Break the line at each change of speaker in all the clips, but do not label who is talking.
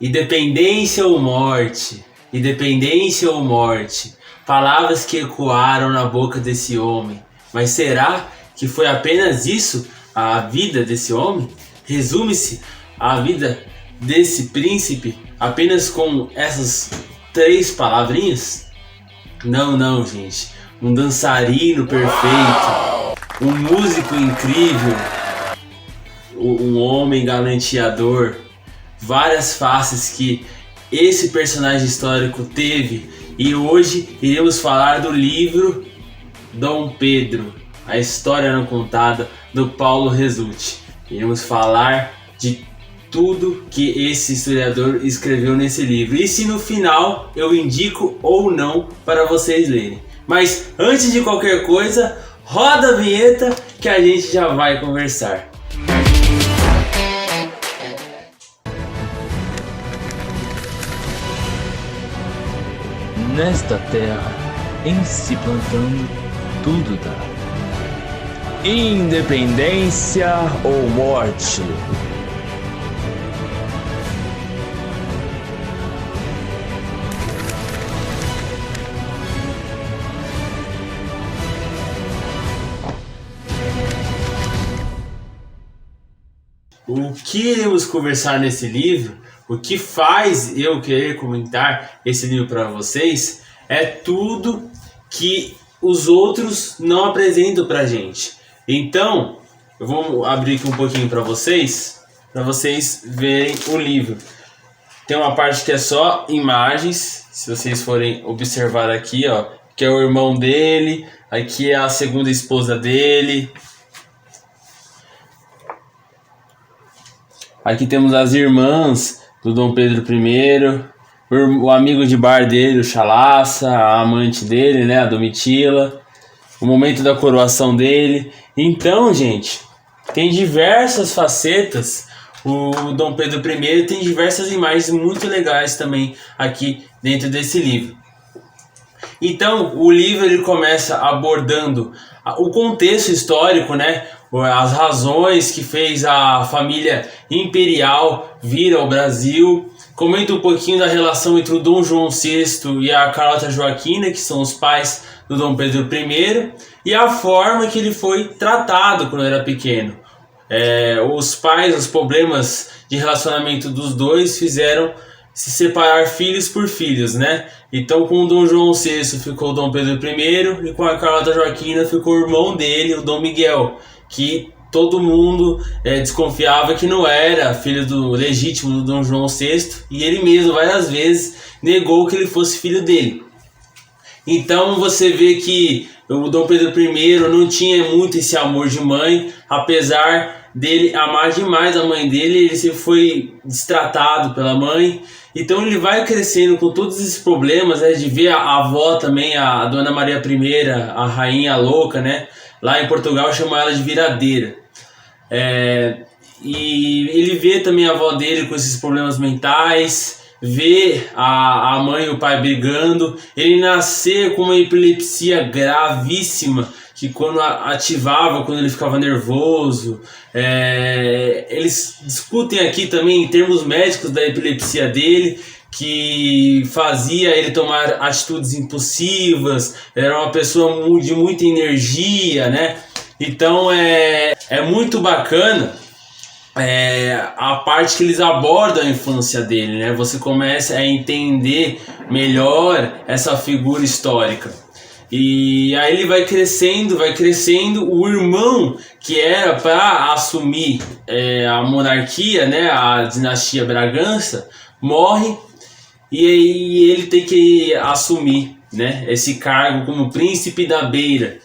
Independência ou morte, independência ou morte, palavras que ecoaram na boca desse homem. Mas será que foi apenas isso a vida desse homem? Resume-se a vida desse príncipe apenas com essas 3 palavrinhas? Não, não, gente. Um dançarino perfeito, um músico incrível, um homem galanteador, várias faces que esse personagem histórico teve. E hoje iremos falar do livro Dom Pedro, a história não contada, do Paulo Resulti. Iremos falar de tudo que esse historiador escreveu nesse livro. E se no final eu indico ou não para vocês lerem. Mas antes de qualquer coisa, roda a vinheta que a gente já vai conversar.
Nesta terra, em se plantando, tudo dá. Independência ou morte?
O que iremos conversar nesse livro, o que faz eu querer comentar esse livro para vocês, é tudo que os outros não apresentam pra gente. Então, eu vou abrir aqui um pouquinho para vocês verem o livro. Tem uma parte que é só imagens, se vocês forem observar aqui, ó, que é o irmão dele, aqui é a segunda esposa dele. Aqui temos as irmãs do Dom Pedro I, o amigo de bar dele, o Chalaça, a amante dele, né, a Domitila, o momento da coroação dele. Então, gente, tem diversas facetas. O Dom Pedro I tem diversas imagens muito legais também aqui dentro desse livro. Então, o livro ele começa abordando o contexto histórico, né? As razões que fez a família imperial vir ao Brasil. Comenta um pouquinho da relação entre o Dom João VI e a Carlota Joaquina, que são os pais do Dom Pedro I, e a forma que ele foi tratado quando era pequeno. Os pais, os problemas de relacionamento dos dois fizeram se separar filhos por filhos, né? Então com o Dom João VI ficou o Dom Pedro I e com a Carlota Joaquina ficou o irmão dele, o Dom Miguel, que todo mundo desconfiava que não era filho legítimo do Dom João VI, e ele mesmo várias vezes negou que ele fosse filho dele. Então você vê que o Dom Pedro I não tinha muito esse amor de mãe, apesar dele amar demais a mãe dele, ele sempre foi destratado pela mãe. Então ele vai crescendo com todos esses problemas, né, de ver a avó também, a Dona Maria I, a rainha louca, né? Lá em Portugal chamam ela de viradeira. E ele vê também a avó dele com esses problemas mentais, vê a mãe e o pai brigando. Ele nasceu com uma epilepsia gravíssima, que quando ativava, quando ele ficava nervoso. Eles discutem aqui também em termos médicos da epilepsia dele, que fazia ele tomar atitudes impulsivas, era uma pessoa de muita energia, né? Então é muito bacana a parte que eles abordam a infância dele, né? Você começa a entender melhor essa figura histórica. E aí ele vai crescendo, o irmão que era para assumir a monarquia, né, a dinastia Bragança, morre, e aí ele tem que assumir, né, esse cargo como príncipe da Beira.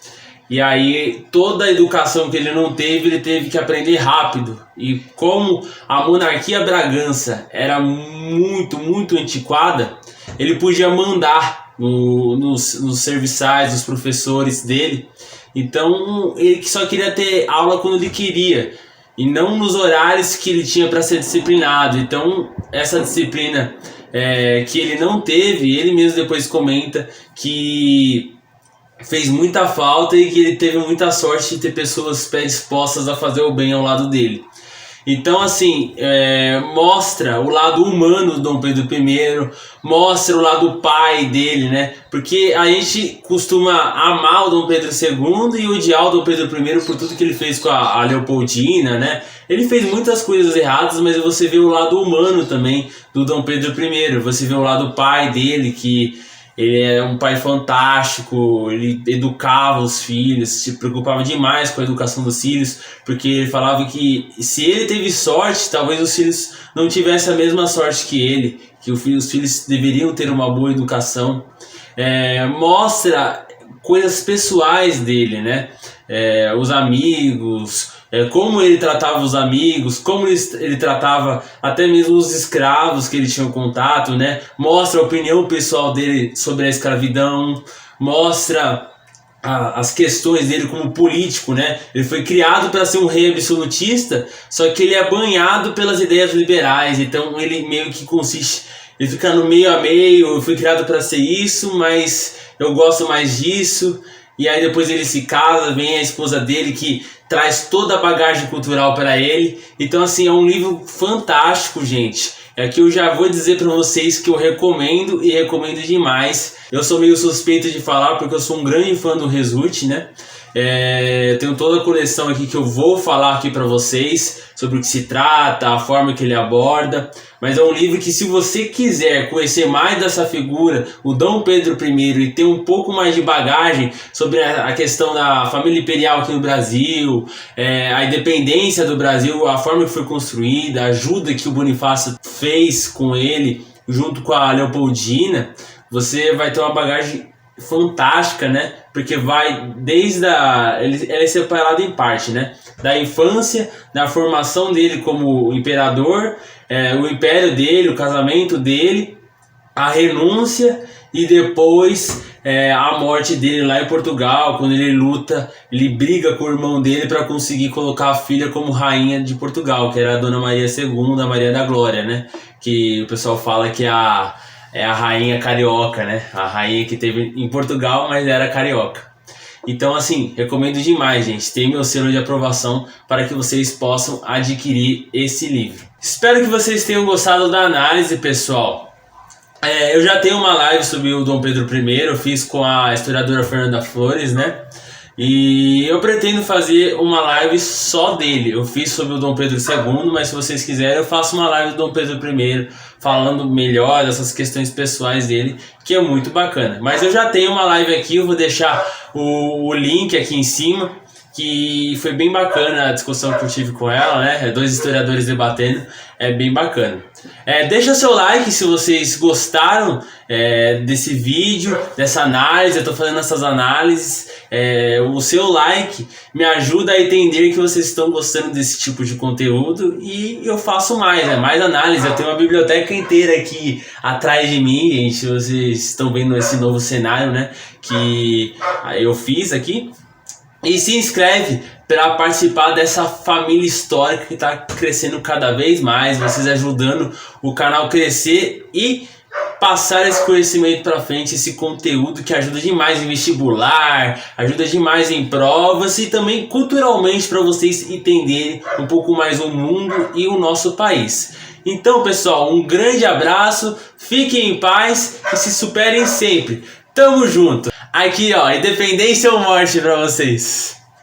E aí toda a educação que ele não teve, ele teve que aprender rápido. E como a monarquia Bragança era muito, muito antiquada, ele podia mandar nos serviçais, nos professores dele. Então ele só queria ter aula quando ele queria, e não nos horários que ele tinha para ser disciplinado. Então essa disciplina que ele não teve, ele mesmo depois comenta que fez muita falta, e que ele teve muita sorte de ter pessoas predispostas a fazer o bem ao lado dele. Então, assim, mostra o lado humano do Dom Pedro I, mostra o lado pai dele, né? Porque a gente costuma amar o Dom Pedro II e odiar o Dom Pedro I por tudo que ele fez com a Leopoldina, né? Ele fez muitas coisas erradas, mas você vê o lado humano também do Dom Pedro I. Você vê o lado pai dele, que ele é um pai fantástico, ele educava os filhos, se preocupava demais com a educação dos filhos, porque ele falava que se ele teve sorte, talvez os filhos não tivessem a mesma sorte que ele, que os filhos deveriam ter uma boa educação. Mostra coisas pessoais dele, né? Os amigos, como ele tratava os amigos, como ele tratava até mesmo os escravos que ele tinha contato, né? Mostra a opinião pessoal dele sobre a escravidão, mostra as questões dele como político, né? Ele foi criado para ser um rei absolutista, só que ele é banhado pelas ideias liberais, então ele meio que ele fica no meio a meio. Eu fui criado para ser isso, mas eu gosto mais disso. E aí depois ele se casa, vem a esposa dele que traz toda a bagagem cultural para ele. Então, assim, é um livro fantástico, gente. Aqui eu já vou dizer para vocês que eu recomendo e recomendo demais. Eu sou meio suspeito de falar porque eu sou um grande fã do Result, né? Eu tenho toda a coleção aqui que eu vou falar aqui para vocês sobre o que se trata, a forma que ele aborda. Mas é um livro que, se você quiser conhecer mais dessa figura, o Dom Pedro I, e ter um pouco mais de bagagem sobre a questão da família imperial aqui no Brasil, a independência do Brasil, a forma que foi construída, a ajuda que o Bonifácio fez com ele, junto com a Leopoldina, você vai ter uma bagagem fantástica, né? Porque vai desde ele é separado em parte, né? Da infância, da formação dele como imperador, o império dele, o casamento dele, a renúncia e depois a morte dele lá em Portugal, quando ele luta, ele briga com o irmão dele para conseguir colocar a filha como rainha de Portugal, que era a Dona Maria II, a Maria da Glória, né? Que o pessoal fala que é a rainha carioca, né? A rainha que teve em Portugal, mas era carioca. Então, assim, recomendo demais, gente. Tem meu selo de aprovação para que vocês possam adquirir esse livro. Espero que vocês tenham gostado da análise, pessoal. Eu já tenho uma live sobre o Dom Pedro I, eu fiz com a historiadora Fernanda Flores, né? E eu pretendo fazer uma live só dele. Eu fiz sobre o Dom Pedro II, mas se vocês quiserem eu faço uma live do Dom Pedro I, falando melhor dessas questões pessoais dele, que é muito bacana. Mas eu já tenho uma live aqui, eu vou deixar o link aqui em cima, que foi bem bacana a discussão que eu tive com ela, né? Dois historiadores debatendo, é bem bacana. Deixa seu like se vocês gostaram desse vídeo, dessa análise. Eu tô fazendo essas análises. O seu like me ajuda a entender que vocês estão gostando desse tipo de conteúdo e eu faço mais análise. Eu tenho uma biblioteca inteira aqui atrás de mim, gente. Vocês estão vendo esse novo cenário, né, que eu fiz aqui. E se inscreve para participar dessa família histórica que está crescendo cada vez mais, vocês ajudando o canal a crescer e passar esse conhecimento para frente, esse conteúdo que ajuda demais em vestibular, ajuda demais em provas e também culturalmente para vocês entenderem um pouco mais o mundo e o nosso país. Então, pessoal, um grande abraço, fiquem em paz e se superem sempre. Tamo junto! Aqui, ó, independência ou morte pra vocês.